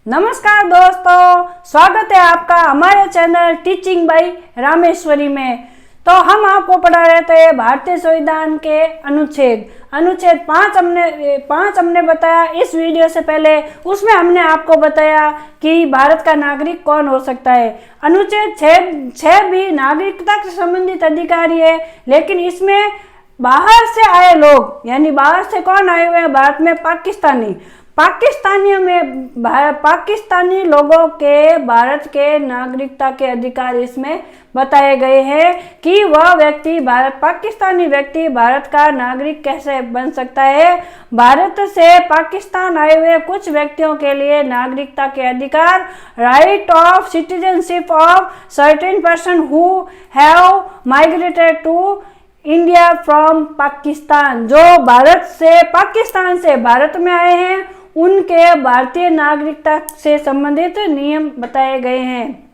नमस्कार दोस्तों, स्वागत है आपका हमारे चैनल टीचिंग बाय रामेश्वरी में। तो हम आपको पढ़ा रहे थे भारतीय संविधान के अनुच्छेद 5 हमने बताया इस वीडियो से पहले। उसमें हमने आपको बताया कि भारत का नागरिक कौन हो सकता है। अनुच्छेद 6 भी नागरिकता से संबंधित अधिकारी है, लेकिन इसमें बाहर से आए लोग, यानी बाहर से कौन आए हुए हैं भारत में, पाकिस्तानी लोगों के भारत के नागरिकता के अधिकार इसमें बताए गए हैं कि वह पाकिस्तानी व्यक्ति भारत का नागरिक कैसे बन सकता है। भारत से पाकिस्तान आए हुए कुछ व्यक्तियों के लिए नागरिकता के अधिकार, right of citizenship of certain person who have migrated to India from Pakistan, जो पाकिस्तान से भारत में आए हैं उनके भारतीय नागरिकता से संबंधित नियम बताए गए हैं।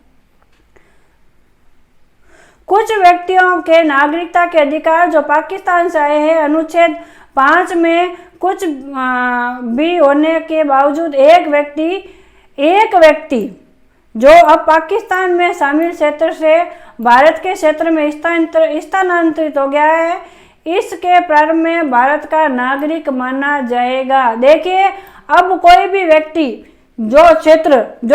कुछ व्यक्तियों के नागरिकता के अधिकार जो पाकिस्तान से आए हैं, अनुच्छेद 5 में कुछ भी होने के बावजूद एक व्यक्ति जो अब पाकिस्तान में शामिल क्षेत्र से भारत के क्षेत्र में स्थानांतरित हो गया है, इसके प्रारंभ में भारत का नागरिक माना जाएगा। देखिए, अब कोई भी व्यक्ति जो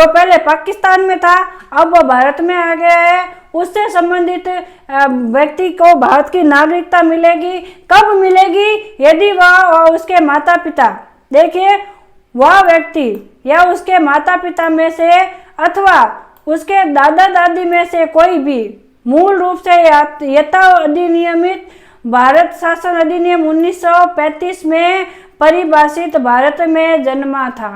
पहले पाकिस्तान में था अब वो भारत में आ गया है, उससे संबंधित व्यक्ति को भारत की नागरिकता मिलेगी। कब मिलेगी? यदि वह और उसके माता पिता, देखिए, वह व्यक्ति या उसके माता पिता में से अथवा उसके दादा दादी में से कोई भी मूल रूप से यथा अधिनियमित भारत शासन अधिनियम 1935 में परिभाषित भारत में जन्मा था।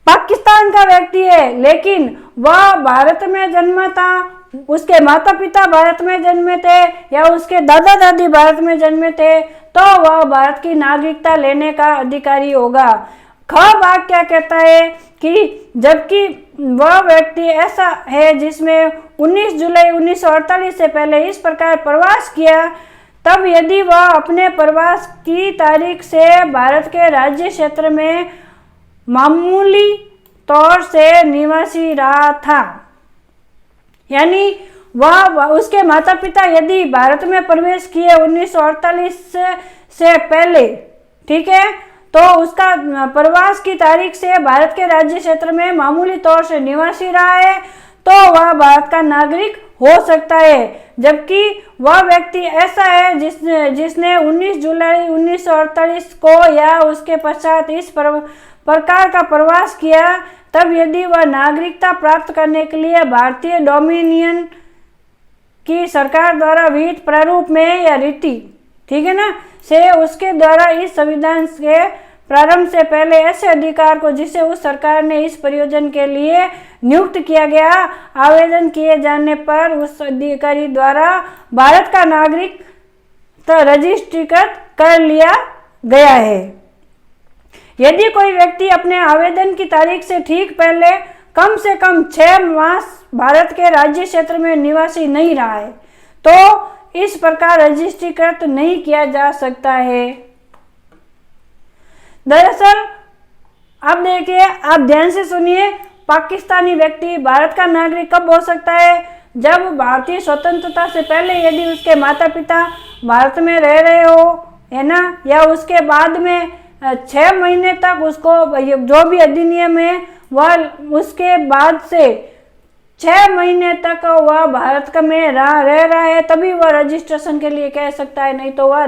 पाकिस्तान का व्यक्ति है, लेकिन वह भारत में जन्मा था, उसके माता पिता भारत में जन्मे थे या उसके दादा दादी भारत में जन्मे थे, तो वह भारत की नागरिकता लेने का अधिकारी होगा। ख भाग क्या कहता है कि जबकि वह व्यक्ति ऐसा है जिसमें 19 जुलाई 1948 से पहले इस प्रकार प्रवास किया, तब यदि वह अपने प्रवास की तारीख से भारत के राज्य क्षेत्र में मामूली तौर से निवासी रहा था, यानी वह उसके माता पिता यदि भारत में प्रवेश किए 1948 से पहले, ठीक है, तो उसका प्रवास की तारीख से भारत के राज्य क्षेत्र में मामूली तौर से निवासी रहा है, तो वह भारत का नागरिक हो सकता है। जबकि वह व्यक्ति ऐसा है जिसने 19 जुलाई 1948 को या उसके पश्चात इस प्रकार का प्रवास किया, तब यदि वह नागरिकता प्राप्त करने के लिए भारतीय डोमिनियन की सरकार द्वारा विहित प्रारूप में या रीति, ठीक है ना, से उसके द्वारा इस संविधान के प्रारंभ से पहले ऐसे अधिकार को जिसे उस सरकार ने इस प्रयोजन के लिए नियुक्त किया गया, आवेदन किए जाने पर उस अधिकारी द्वारा भारत का नागरिक रजिस्ट्रीकृत कर लिया गया है। यदि कोई व्यक्ति अपने आवेदन की तारीख से ठीक पहले कम से कम 6 मास भारत के राज्य क्षेत्र में निवासी नहीं रहा है, तो इस प्रकार रजिस्ट्रीकृत नहीं किया जा सकता है। दरअसल अब देखिए, आप ध्यान से सुनिए, पाकिस्तानी व्यक्ति भारत का नागरिक कब हो सकता है? जब भारतीय स्वतंत्रता से पहले यदि उसके माता पिता भारत में रह रहे हो, है ना, या उसके बाद में 6 महीने तक उसको जो भी अधिनियम है वह उसके बाद से 6 महीने तक वह भारत में रह रहा है, तभी वह रजिस्ट्रेशन के लिए कह सकता है। नहीं तो वह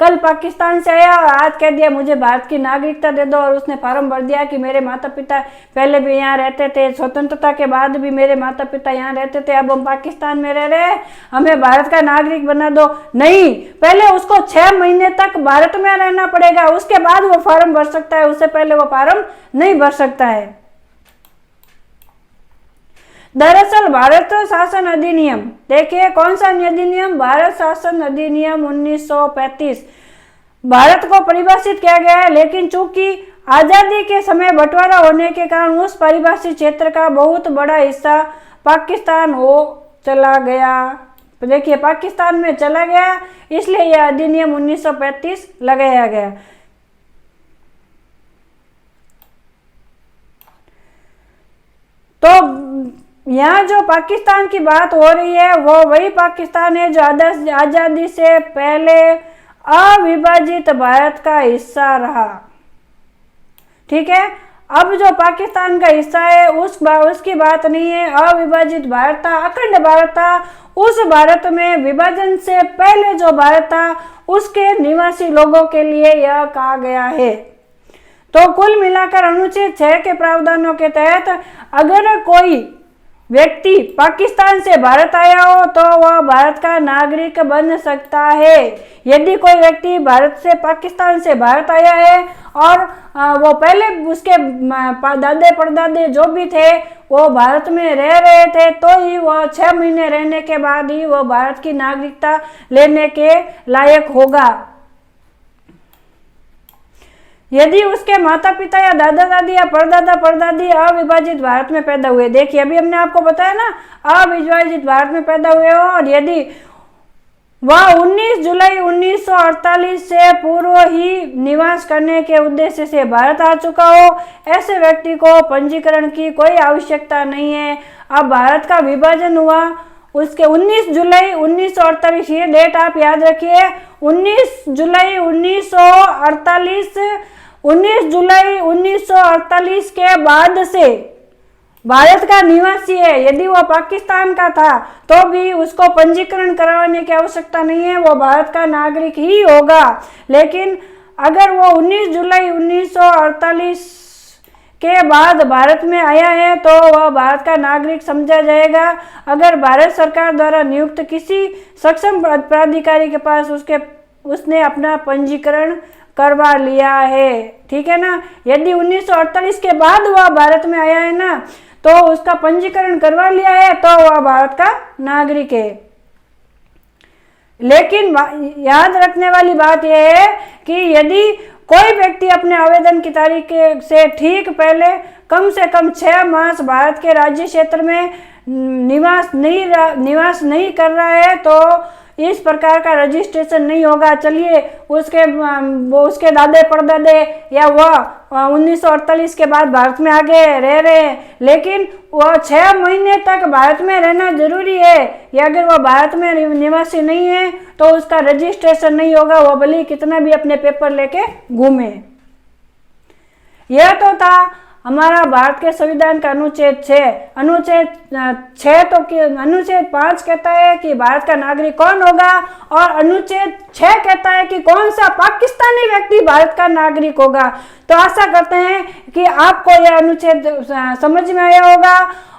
कल पाकिस्तान से आया और आज कह दिया मुझे भारत की नागरिकता दे दो, और उसने फॉर्म भर दिया कि मेरे माता पिता पहले भी यहाँ रहते थे, स्वतंत्रता के बाद भी मेरे माता पिता यहाँ रहते थे, अब हम पाकिस्तान में रह रहे हैं, हमें भारत का नागरिक बना दो। नहीं, पहले उसको 6 महीने तक भारत में रहना पड़ेगा, उसके बाद वो फॉर्म भर सकता है, उससे पहले वो फॉर्म नहीं भर सकता है। दरअसल भारत शासन अधिनियम, देखिए कौन सा अधिनियम? भारत शासन अधिनियम 1935 भारत को परिभाषित किया गया है, लेकिन चूंकि आजादी के समय बंटवारा होने के कारण उस परिभाषित क्षेत्र का बहुत बड़ा हिस्सा पाकिस्तान हो चला गया। देखिए, पाकिस्तान में चला गया, इसलिए यह अधिनियम 1935 लगाया गया। यहाँ जो पाकिस्तान की बात हो रही है वो वही पाकिस्तान है जो आज़ादी से पहले अविभाजित भारत का हिस्सा रहा। ठीक है, अब जो पाकिस्तान का हिस्सा है उसकी बात नहीं है। अविभाजित भारत था, अखंड भारत था। उस भारत में विभाजन से पहले जो भारत था उसके निवासी लोगों के लिए यह कहा गया है। तो कुल मिलाकर अनुच्छेद 6 के प्रावधानों के तहत अगर कोई व्यक्ति पाकिस्तान से भारत आया हो तो वह भारत का नागरिक बन सकता है। यदि कोई व्यक्ति भारत से पाकिस्तान से भारत आया है और वो पहले उसके दादे परदादे जो भी थे वो भारत में रह रहे थे तो ही वह 6 महीने रहने के बाद ही वह भारत की नागरिकता लेने के लायक होगा। यदि उसके माता पिता या दादा दादी या परदादा परदादी अविभाजित भारत में पैदा हुए, देखिए अभी हमने आपको बताया ना, अविभाजित भारत में पैदा हुए हो और यदि वह 19 जुलाई 1948 से पूर्व ही निवास करने के उद्देश्य से भारत आ चुका हो, ऐसे व्यक्ति को पंजीकरण की कोई आवश्यकता नहीं है। अब भारत का विभाजन हुआ उसके 19 जुलाई 1948, ये डेट आप याद रखिए, 19 जुलाई 1948 के बाद से भारत का निवासी है। यदि वह पाकिस्तान का था तो भी उसको पंजीकरण करवाने की आवश्यकता नहीं है, वो भारत का नागरिक ही होगा। लेकिन अगर वो 19 जुलाई 1948 के बाद भारत में आया है तो वह भारत का नागरिक समझा जाएगा। अगर भारत सरकार द्वारा नियुक्त किसी सक्षम प्राधिकारी के पास उसने अपना पंजीकरण करवा लिया है। ठीक है ना, यदि 1948 के बाद वह भारत में आया है ना तो उसका पंजीकरण करवा लिया है तो वह भारत का नागरिक है। लेकिन याद रखने वाली बात यह है कि यदि कोई व्यक्ति अपने आवेदन की तारीख से ठीक पहले कम से कम 6 मास भारत के राज्य क्षेत्र में निवास नहीं कर रहा है तो इस प्रकार का रजिस्ट्रेशन नहीं होगा। चलिए उसके दादे परदादे या वह 1948 के बाद भारत में आगे रह रहे हैं, लेकिन वह 6 महीने तक भारत में रहना जरूरी है, या अगर वह भारत में निवासी नहीं है तो उसका रजिस्ट्रेशन नहीं होगा, वह भले कितना भी अपने पेपर लेके घूमे। यह तो था हमारा भारत के संविधान का अनुच्छेद 6। अनुच्छेद 5 कहता है कि भारत का नागरिक कौन होगा और अनुच्छेद 6 कहता है कि कौन सा पाकिस्तानी व्यक्ति भारत का नागरिक होगा। तो आशा करते हैं कि आपको यह अनुच्छेद समझ में आया होगा,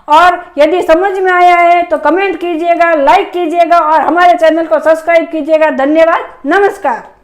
और यदि समझ में आया है तो कमेंट कीजिएगा, लाइक कीजिएगा और हमारे चैनल को सब्सक्राइब कीजिएगा। धन्यवाद, नमस्कार।